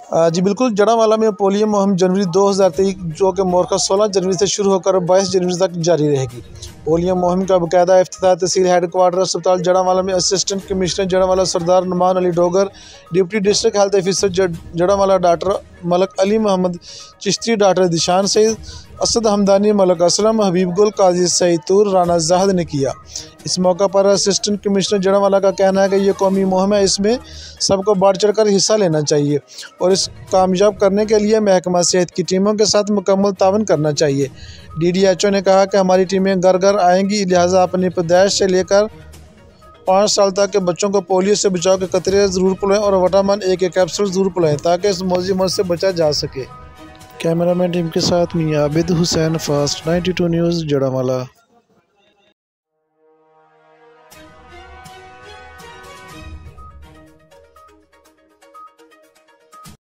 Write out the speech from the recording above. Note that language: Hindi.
जी बिल्कुल, जड़ावाला में पोलियो मुहिम जनवरी 2023 जो कि मोरखा 16 जनवरी से शुरू होकर 22 जनवरी तक जारी रहेगी। पोलियो मुहिम का बाकायदा इफ्तिताह तहसील हेडक्वार्टर अस्पताल जड़ावाला में assistant commissioner Jaranwala Sardar Numan Ali Dogar, deputy district health officer Jaranwala doctor Malik Ali Mohammad Chishti, doctor Dishan Saeed, Asad Hamdani, Malik Aslam, Habib Gul, Qazi सईतूर, Rana Zahid ने किया। इस मौका पर असिस्टेंट कमिश्नर जड़ावाला का कहना है कि ये कौमी मुहिम है, इसमें सबको बढ़ चढ़ कर हिस्सा लेना चाहिए और इस कामयाब करने के लिए महकमा सेहत की टीमों के साथ मुकम्मल तावन करना चाहिए। DDHO ने कहा कि हमारी टीमें घर घर आएंगी, लिहाजा अपनी पैदाइश से लेकर 5 साल तक के बच्चों को पोलियो से बचाव के कतरे ज़रूर पिलाएं और विटामिन A के कैप्सूल ज़रूर पिलाएं ताकि इस मौजी मौत से बचा जा सके। कैमरामैन टीम के साथ मियां आबिद हुसैन, फास्ट 92 न्यूज़, जड़ावाला।